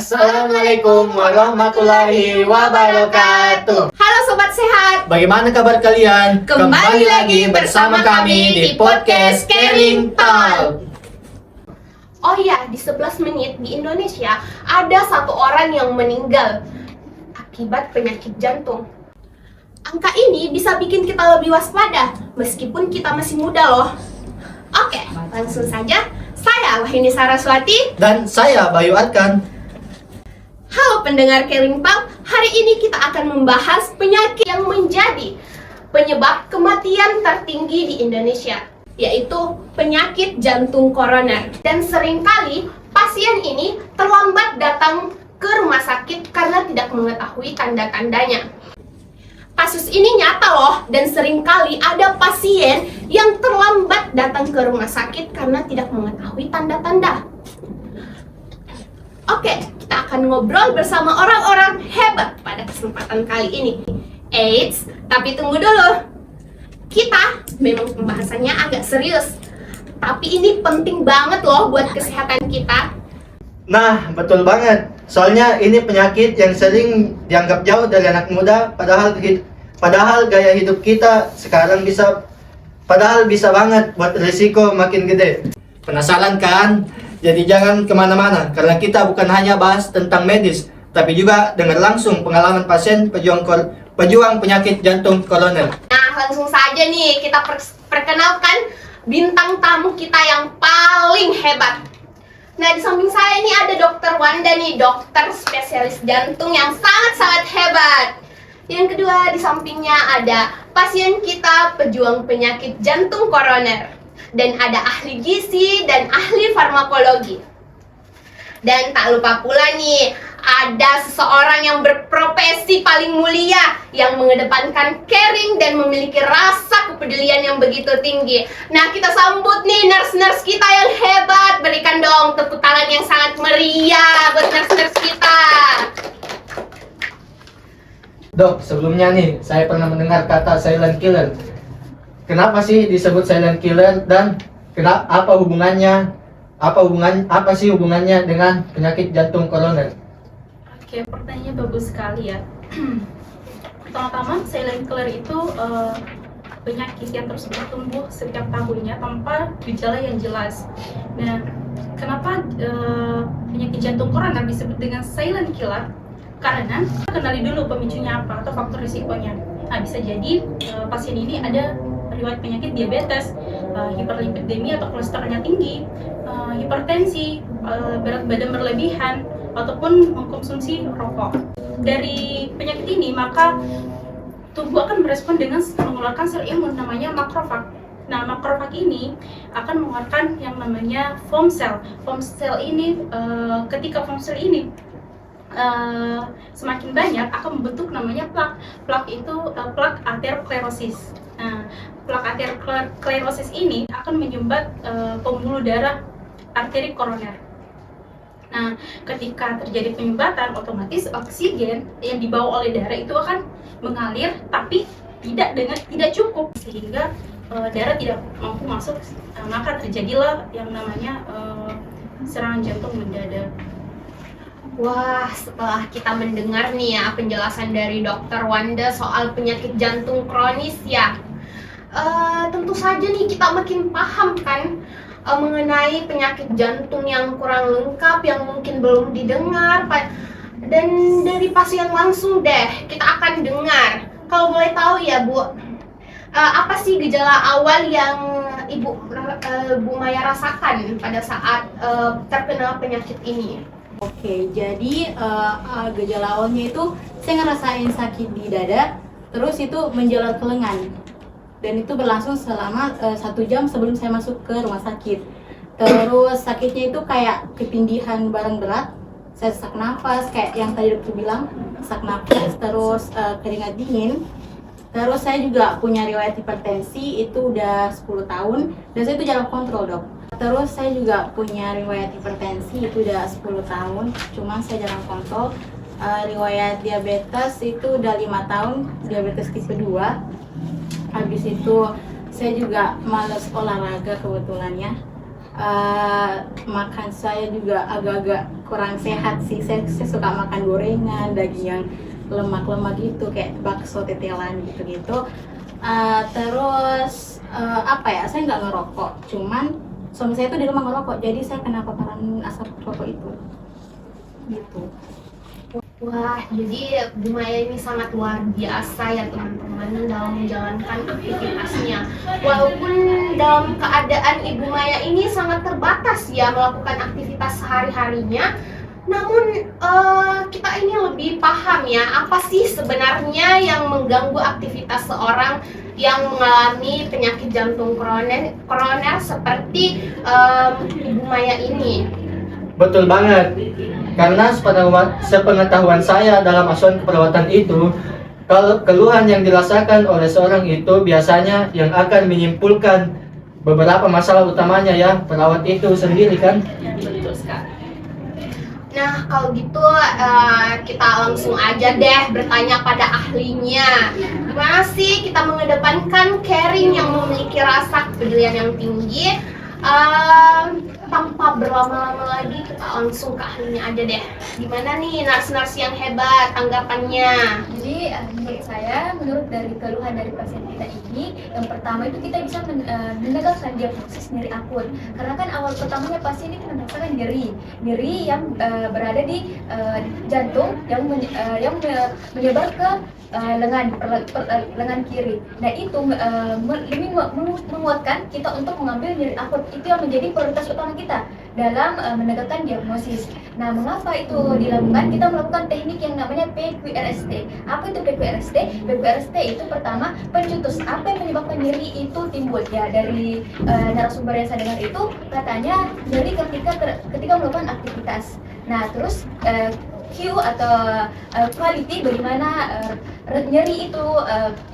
Assalamualaikum warahmatullahi wabarakatuh. Halo Sobat Sehat, Bagaimana kabar kalian? kembali lagi bersama kami di podcast Caring Talk. Oh iya, di 11 menit di Indonesia ada satu orang yang meninggal akibat penyakit jantung. Angka ini bisa bikin kita lebih waspada meskipun kita masih muda loh. Oke, langsung saja. Saya Wahini Saraswati. Dan saya Bayu Arkan. Halo pendengar Caring Talk, hari ini kita akan membahas penyakit yang menjadi penyebab kematian tertinggi di Indonesia, yaitu penyakit jantung koroner. Dan seringkali pasien ini terlambat datang ke rumah sakit karena tidak mengetahui tanda-tandanya. Kasus ini nyata loh, dan seringkali ada pasien yang terlambat datang ke rumah sakit karena tidak mengetahui tanda-tanda. Oke, kita akan ngobrol bersama orang-orang hebat pada kesempatan kali ini. Eits, tapi tunggu dulu. Kita memang pembahasannya agak serius, tapi ini penting banget loh buat kesehatan kita. Nah, betul banget. Soalnya ini penyakit yang sering dianggap jauh dari anak muda, padahal gaya hidup kita sekarang bisa banget buat risiko makin gede. Penasaran kan? Jadi jangan kemana-mana, karena kita bukan hanya bahas tentang medis, tapi juga dengar langsung pengalaman pasien pejuang penyakit jantung koroner. Nah, langsung saja nih kita perkenalkan bintang tamu kita yang paling hebat. Nah, di samping saya ini ada Dokter Wanda nih, dokter spesialis jantung yang sangat-sangat hebat. Yang kedua, di sampingnya ada pasien kita pejuang penyakit jantung koroner. Dan ada ahli gizi dan ahli farmakologi. Dan tak lupa pula nih, ada seseorang yang berprofesi paling mulia, yang mengedepankan caring dan memiliki rasa kepedulian yang begitu tinggi. Nah, kita sambut nih nurse-nurse kita yang hebat. Berikan dong tepuk tangan yang sangat meriah buat nurse-nurse kita. Dok, sebelumnya nih, saya pernah mendengar kata silent killer. Kenapa sih disebut silent killer dan apa sih hubungannya dengan penyakit jantung koroner? Oke, pertanyaannya bagus sekali ya. Pertama-tama, silent killer itu penyakit yang terus bertumbuh setiap tahunnya tanpa gejala yang jelas. Nah, kenapa penyakit jantung koroner disebut dengan silent killer? Karena kita kenali dulu pemicunya apa atau faktor risikonya. Nah, bisa jadi pasien ini ada riwayat penyakit diabetes, hiperlipidemia atau kolesterolnya tinggi, hipertensi, berat badan berlebihan, ataupun mengkonsumsi rokok. Dari penyakit ini, maka tubuh akan merespon dengan mengeluarkan sel imun namanya makrofag. Nah, makrofag ini akan mengeluarkan yang namanya foam cell. Foam cell ini, ketika foam cell ini semakin banyak akan membentuk namanya plak. Plak itu plak aterosklerosis. Nah, plak aterosklerosis ini akan menyumbat pembuluh darah arteri koroner. Nah, ketika terjadi penyumbatan, otomatis oksigen yang dibawa oleh darah itu akan mengalir, tapi tidak cukup sehingga darah tidak mampu masuk, maka terjadilah yang namanya serangan jantung mendadak. Wah, setelah kita mendengar nih ya penjelasan dari Dokter Wanda soal penyakit jantung kronis ya, tentu saja nih kita makin paham kan mengenai penyakit jantung yang kurang lengkap, yang mungkin belum didengar. Dan dari pasien langsung deh kita akan dengar. Kalau boleh tahu ya Bu, apa sih gejala awal yang Bu Maya rasakan pada saat terkena penyakit ini? Oke, jadi gejala awalnya itu saya ngerasain sakit di dada, terus itu menjalar ke lengan, dan itu berlangsung selama 1 jam sebelum saya masuk ke rumah sakit. Terus sakitnya itu kayak ketindihan barang berat, saya sesak nafas, kayak yang tadi dokter bilang, sesak nafas, terus keringat dingin. Terus saya juga punya riwayat hipertensi, itu udah 10 tahun, dan saya itu jarang kontrol dok. Terus saya juga punya riwayat hipertensi, itu udah 10 tahun, cuma saya jarang kontrol. Riwayat diabetes itu udah 5 tahun, diabetes tipe 2. Habis itu saya juga males olahraga kebetulannya. Makan saya juga agak-agak kurang sehat sih. Saya suka makan gorengan, daging yang lemak-lemak gitu, kayak bakso tetelan gitu-gitu. Terus apa ya? Saya nggak ngerokok, cuman suami saya itu di rumah ngerokok, jadi saya kena paparan asap rokok itu. Gitu. Wah, jadi Bu Maya ini sangat luar biasa ya teman-teman dalam menjalankan aktivitasnya. Walaupun dalam keadaan Ibu Maya ini sangat terbatas ya melakukan aktivitas sehari-harinya, namun kita ini lebih paham ya apa sih sebenarnya yang mengganggu aktivitas seorang yang mengalami penyakit jantung koroner seperti Ibu Maya ini. Betul banget. Karena sepengetahuan saya dalam asuhan keperawatan itu, kalau keluhan yang dirasakan oleh seorang itu biasanya yang akan menyimpulkan beberapa masalah utamanya ya perawat itu sendiri kan. Betul sekali. Nah, kalau gitu kita langsung aja deh bertanya pada ahlinya. Gimana sih kita mengedepankan caring yang memiliki rasa kepedulian yang tinggi? Tanpa berlama-lama lagi, kita langsung ke ahlinya aja deh. Gimana nih nurse-nurse yang hebat tanggapannya? Jadi menurut dari keluhan dari pasien kita ini, yang pertama itu kita bisa menegakkan diagnosis nyeri akut. Karena kan awal pertamanya pasien itu merasakan nyeri yang berada di jantung yang menyebar ke lengan kiri. Nah itu lebih menguatkan kita untuk mengambil nyeri akut. Itu yang menjadi prioritas utama kita dalam menegakkan diagnosis. Nah, mengapa itu dilakukan? Kita melakukan teknik yang namanya PQRST. Apa itu PQRST? PQRST itu pertama pencetus. Apa yang menyebabkan nyeri itu timbul? Ya, dari narasumber yang saya dengar itu katanya nyeri ketika melakukan aktivitas. Nah, terus Q atau quality bagaimana nyeri itu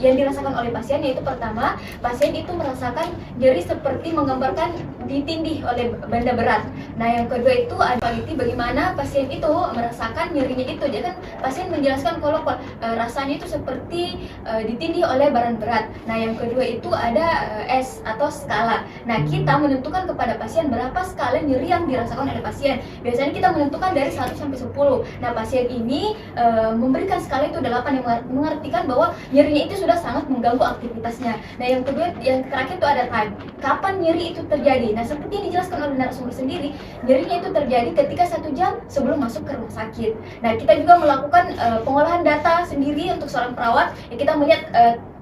yang dirasakan oleh pasien, yaitu pertama pasien itu merasakan nyeri seperti menggambarkan ditindih oleh benda berat. Nah yang kedua itu ada quality bagaimana pasien itu merasakan nyerinya itu. Jadi kan pasien menjelaskan kalau rasanya itu seperti ditindih oleh barang berat. Nah yang kedua itu ada S atau skala. Nah kita menentukan kepada pasien berapa skala nyeri yang dirasakan oleh pasien. Biasanya kita menentukan dari 1 sampai 10. Nah pasien ini memberikan skala itu 8 yang mengartikan bahwa nyerinya itu sudah sangat mengganggu aktivitasnya. Nah yang kedua, yang terakhir itu ada time. Kapan nyeri itu terjadi? Nah seperti yang dijelaskan oleh narasumber sendiri, nyerinya itu terjadi ketika 1 jam sebelum masuk ke rumah sakit. Nah kita juga melakukan pengolahan data sendiri untuk seorang perawat. Ya, kita melihat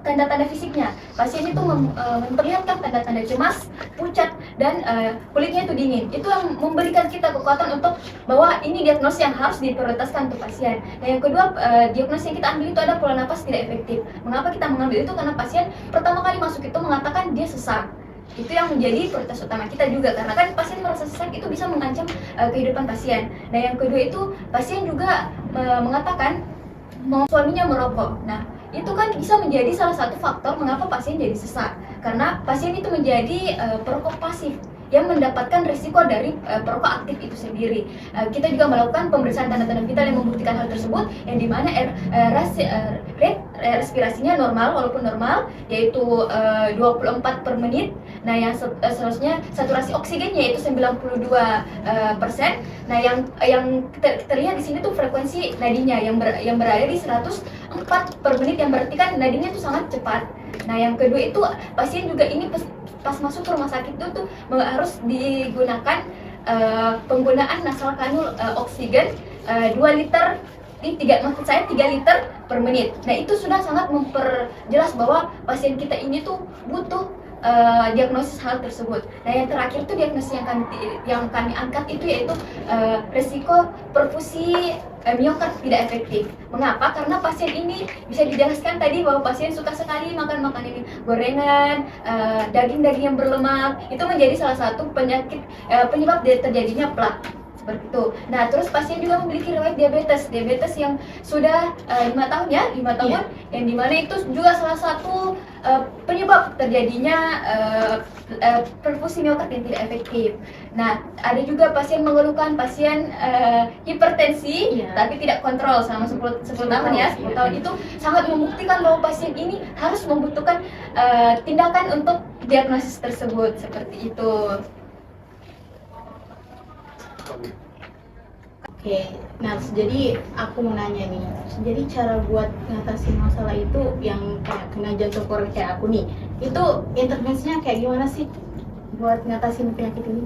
tanda-tanda fisiknya. Pasien itu memperlihatkan tanda-tanda cemas, pucat, dan kulitnya itu dingin. Itu yang memberikan kita kekuatan untuk bahwa ini diagnosis yang harus diprioritaskan untuk pasien. Nah yang kedua, diagnosis yang kita ambil itu ada pola nafas tidak efektif. Mengapa kita mengambil itu? Karena pasien pertama kali masuk itu mengatakan dia sesak. Itu yang menjadi prioritas utama kita juga, karena kan pasien merasa sesak itu bisa mengancam kehidupan pasien. Nah yang kedua itu pasien juga mengatakan suaminya merokok. Nah itu kan bisa menjadi salah satu faktor mengapa pasien jadi sesak, karena pasien itu menjadi perokok pasif yang mendapatkan risiko dari perokok aktif itu sendiri. Kita juga melakukan pemeriksaan tanda-tanda vital yang membuktikan hal tersebut, yang dimana rate respirasinya normal, walaupun normal, yaitu 24 per menit. Nah yang seharusnya saturasi oksigennya itu 92%. Nah yang terlihat di sini tuh frekuensi nadinya yang berada di 104 per menit, yang berarti kan nadinya itu sangat cepat. Nah yang kedua itu pasien juga ini pas masuk ke rumah sakit itu tuh harus digunakan penggunaan nasal kanul oksigen 2 liter, maksud saya 3 liter per menit. Nah itu sudah sangat memperjelas bahwa pasien kita ini tuh butuh diagnosis hal tersebut. Nah yang terakhir itu diagnosis yang kami angkat itu yaitu resiko perfusi miokard tidak efektif. Mengapa? Karena pasien ini bisa dijelaskan tadi bahwa pasien suka sekali makan makanan gorengan, daging-daging yang berlemak. Itu menjadi salah satu penyebab terjadinya plak. Seperti itu. Nah, terus pasien juga memiliki riwayat diabetes yang sudah 5 tahun ya, 5 tahun, yang dimana itu juga salah satu penyebab terjadinya perfusi miokard yang tidak efektif. Nah, ada juga pasien mengeluhkan pasien hipertensi, tapi tidak kontrol selama 10 tahun ya, 10 tahun itu sangat membuktikan bahwa pasien ini harus membutuhkan tindakan untuk diagnosis tersebut, seperti itu. Oke, nah jadi aku mau nanya nih, jadi cara buat ngatasin masalah itu yang kayak kena jantung koroner kayak aku nih, itu intervensinya kayak gimana sih buat ngatasin penyakit ini?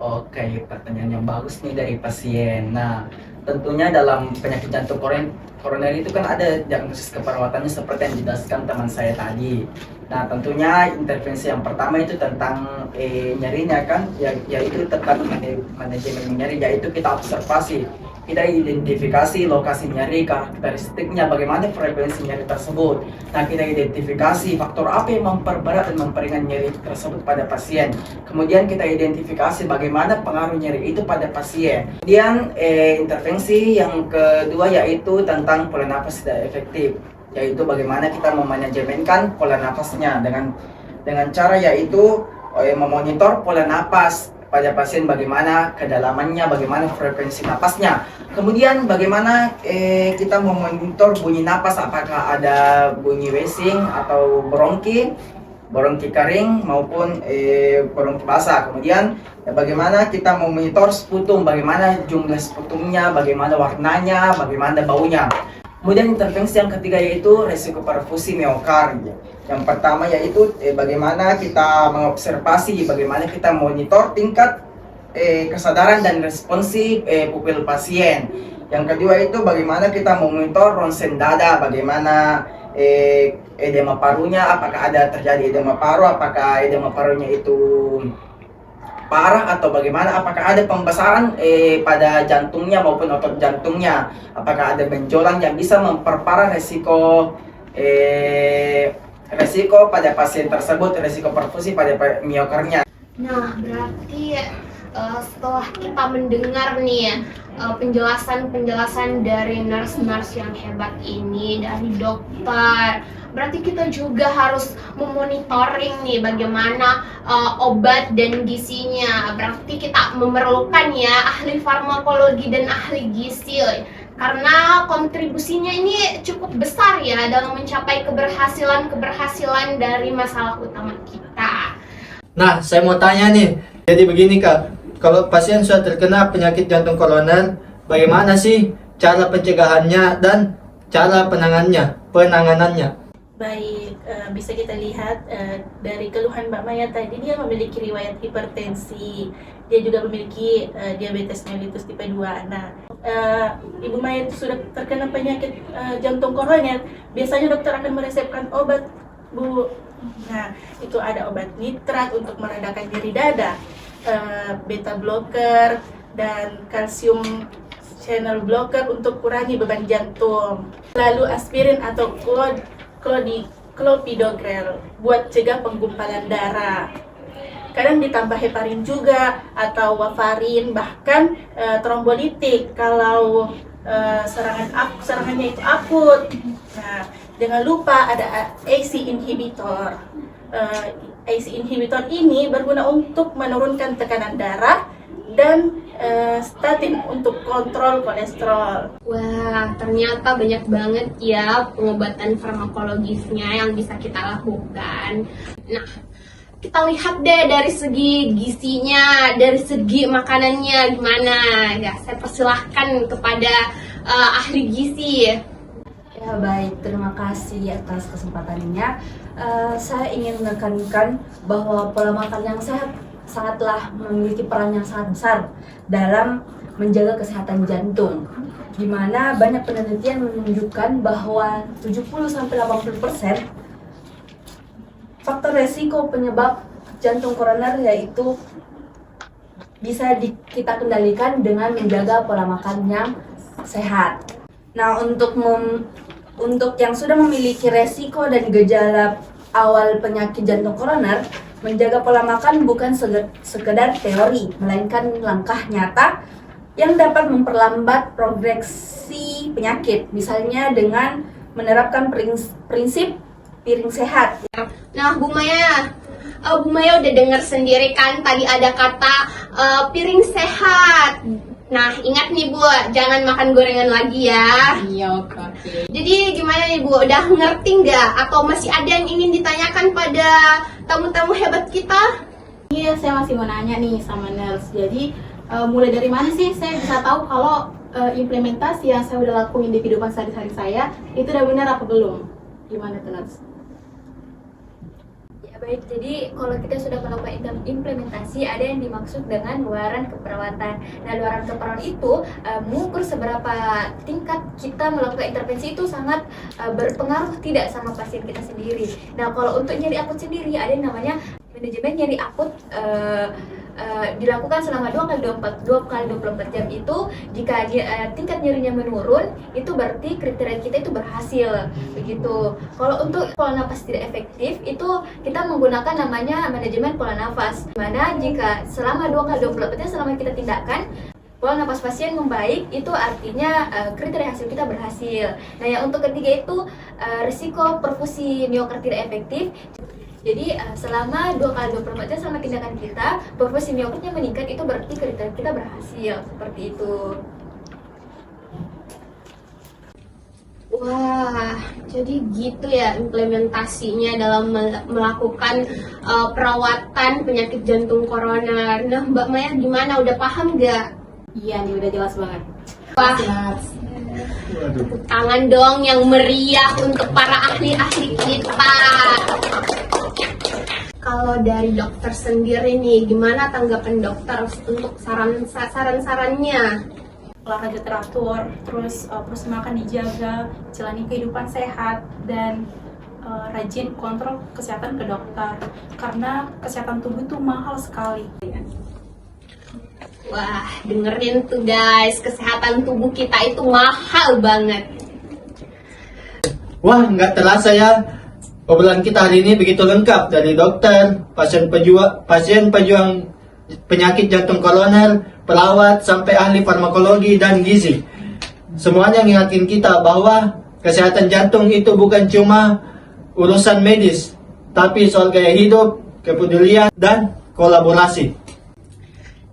Oke, pertanyaan yang bagus nih dari pasien. Nah, tentunya dalam penyakit jantung koroner itu kan ada diagnosis keperawatannya seperti yang dijelaskan teman saya tadi. Nah, tentunya intervensi yang pertama itu tentang nyerinya kan, yaitu tentang manajemen nyeri, yaitu kita observasi, kita identifikasi lokasi nyeri, karakteristiknya, bagaimana frekuensi nyeri tersebut. Nah, kita identifikasi faktor apa yang memperberat dan memperingan nyeri tersebut pada pasien. Kemudian kita identifikasi bagaimana pengaruh nyeri itu pada pasien. Kemudian intervensi yang kedua yaitu tentang pola nafas tidak efektif, yaitu bagaimana kita memanajemenkan pola nafasnya dengan cara yaitu memonitor pola nafas pada pasien, bagaimana kedalamannya, bagaimana frekuensi napasnya. Kemudian bagaimana kita memonitor bunyi napas, apakah ada bunyi wheezing atau bronki kering maupun bronki basah. Kemudian bagaimana kita memonitor sputum, bagaimana jumlah sputumnya, bagaimana warnanya, bagaimana baunya. Kemudian intervensi yang ketiga yaitu resiko perfusi miokard. Yang pertama yaitu bagaimana kita mengobservasi, bagaimana kita monitor tingkat kesadaran dan responsif pupil pasien. Yang kedua itu bagaimana kita memonitor ronsen dada, bagaimana edema parunya, apakah ada terjadi edema paru, apakah edema parunya itu parah atau bagaimana, apakah ada pembesaran pada jantungnya maupun otot jantungnya, apakah ada benjolan yang bisa memperparah resiko pada pasien tersebut, resiko perfusi pada miokardnya. Nah, berarti setelah kita mendengar nih penjelasan-penjelasan dari nurse-nurse yang hebat ini, dari dokter, berarti kita juga harus memonitoring nih bagaimana obat dan gizinya. Berarti kita memerlukan ya ahli farmakologi dan ahli gizi, karena kontribusinya ini cukup besar ya dalam mencapai keberhasilan dari masalah utama kita. Nah, saya mau tanya nih. Jadi begini Kak, kalau pasien sudah terkena penyakit jantung koroner, bagaimana sih cara pencegahannya dan cara penanganannya? Baik, bisa kita lihat dari keluhan Mbak Maya tadi, dia memiliki riwayat hipertensi, dia juga memiliki diabetes mellitus tipe 2. Nah, Ibu Maya itu sudah terkena penyakit jantung koroner, biasanya dokter akan meresepkan obat, Bu. Nah, itu ada obat nitrat untuk meredakan nyeri dada, beta blocker, dan kalsium channel blocker untuk kurangi beban jantung. Lalu aspirin atau clopidogrel buat cegah penggumpalan darah. Kadang ditambah heparin juga atau warfarin, bahkan trombolitik kalau serangannya itu akut. Nah, jangan lupa ada ACE inhibitor. ACE inhibitor ini berguna untuk menurunkan tekanan darah dan statin untuk kontrol kolesterol. Wah, ternyata banyak banget ya pengobatan farmakologisnya yang bisa kita lakukan. Nah, kita lihat deh dari segi gizinya, dari segi makanannya gimana. Ya, saya persilahkan kepada ahli gizi. Ya baik, terima kasih atas kesempatannya. Saya ingin menekankan bahwa pola makan yang sehat sangatlah memiliki peran yang sangat besar dalam menjaga kesehatan jantung, di mana banyak penelitian menunjukkan bahwa 70-80% faktor resiko penyebab jantung koroner yaitu bisa kita kendalikan dengan menjaga pola makan yang sehat. Nah, untuk yang sudah memiliki resiko dan gejala awal penyakit jantung koroner, menjaga pola makan bukan sekedar teori, melainkan langkah nyata yang dapat memperlambat progresi penyakit. Misalnya dengan menerapkan prinsip piring sehat. Nah, Bu Maya udah dengar sendiri kan tadi ada kata piring sehat. Nah, ingat nih Bu, jangan makan gorengan lagi ya. Iya, oke. Jadi gimana nih Bu, udah ngerti nggak? Atau masih ada yang ingin ditanyakan pada tamu-tamu hebat kita? Iya, saya masih mau nanya nih sama nurse. Jadi mulai dari mana sih saya bisa tahu kalau implementasi yang saya udah lakuin di kehidupan sehari-hari saya itu udah benar apa belum? Gimana tuh nurse? Ya, baik, jadi kalau kita sudah melakukan implementasi, ada yang dimaksud dengan luaran keperawatan. Nah, luaran keperawatan itu mengukur seberapa tingkat kita melakukan intervensi itu sangat berpengaruh tidak sama pasien kita sendiri. Nah, kalau untuk nyeri akut sendiri, ada yang namanya manajemen nyeri akut dilakukan selama 2x24 jam itu. Jika tingkat nyerinya menurun, itu berarti kriteria kita itu berhasil begitu. Kalau untuk pola nafas tidak efektif, itu kita menggunakan namanya manajemen pola nafas, dimana jika selama 2x24 jam selama kita tindakan pola nafas pasien membaik, itu artinya kriteria hasil kita berhasil. Nah, yang untuk ketiga itu risiko perfusi miokard tidak efektif. Jadi selama 2x24 jam selama tindakan kita, perfusi miokardnya meningkat, itu berarti kriteria kita berhasil, seperti itu. Wah, jadi gitu ya implementasinya dalam melakukan perawatan penyakit jantung koroner. Nah, Mbak Maya gimana? Udah paham nggak? Iya nih, udah jelas banget. Wah, tepuk tangan dong yang meriah untuk para ahli-ahli kita. Kalau dari dokter sendiri nih, gimana tanggapan dokter untuk saran-sarannya? Olahraga teratur, terus porsi makan dijaga, jalani kehidupan sehat, dan rajin kontrol kesehatan ke dokter, karena kesehatan tubuh itu mahal sekali. Wah, dengerin tuh guys, kesehatan tubuh kita itu mahal banget. Wah, nggak terasa ya. Obrolan kita hari ini begitu lengkap, dari dokter, pasien pejuang penyakit jantung koroner, perawat, sampai ahli farmakologi dan gizi. Semuanya ngingatin kita bahwa kesehatan jantung itu bukan cuma urusan medis, tapi soal gaya hidup, kepedulian, dan kolaborasi.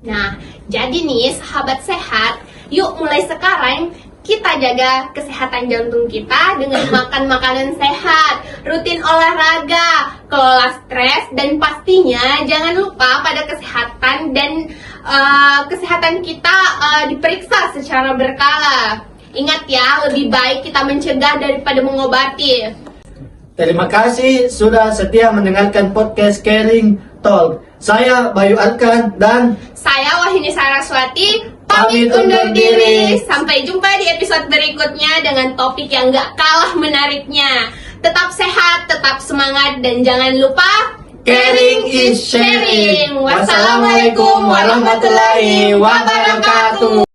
Nah, jadi nih sahabat sehat, yuk mulai sekarang kita jaga kesehatan jantung kita dengan makan makanan sehat, rutin olahraga, kelola stres, dan pastinya jangan lupa pada kesehatan dan kesehatan kita diperiksa secara berkala. Ingat ya, lebih baik kita mencegah daripada mengobati. Terima kasih sudah setia mendengarkan podcast Caring Talk. Saya Bayu Arkan dan Saya Wahini Saraswati pamit undur diri. Sampai jumpa di episode berikutnya dengan topik yang gak kalah menariknya. Tetap sehat, tetap semangat, dan jangan lupa Caring is Sharing. Wassalamualaikum warahmatullahi wabarakatuh.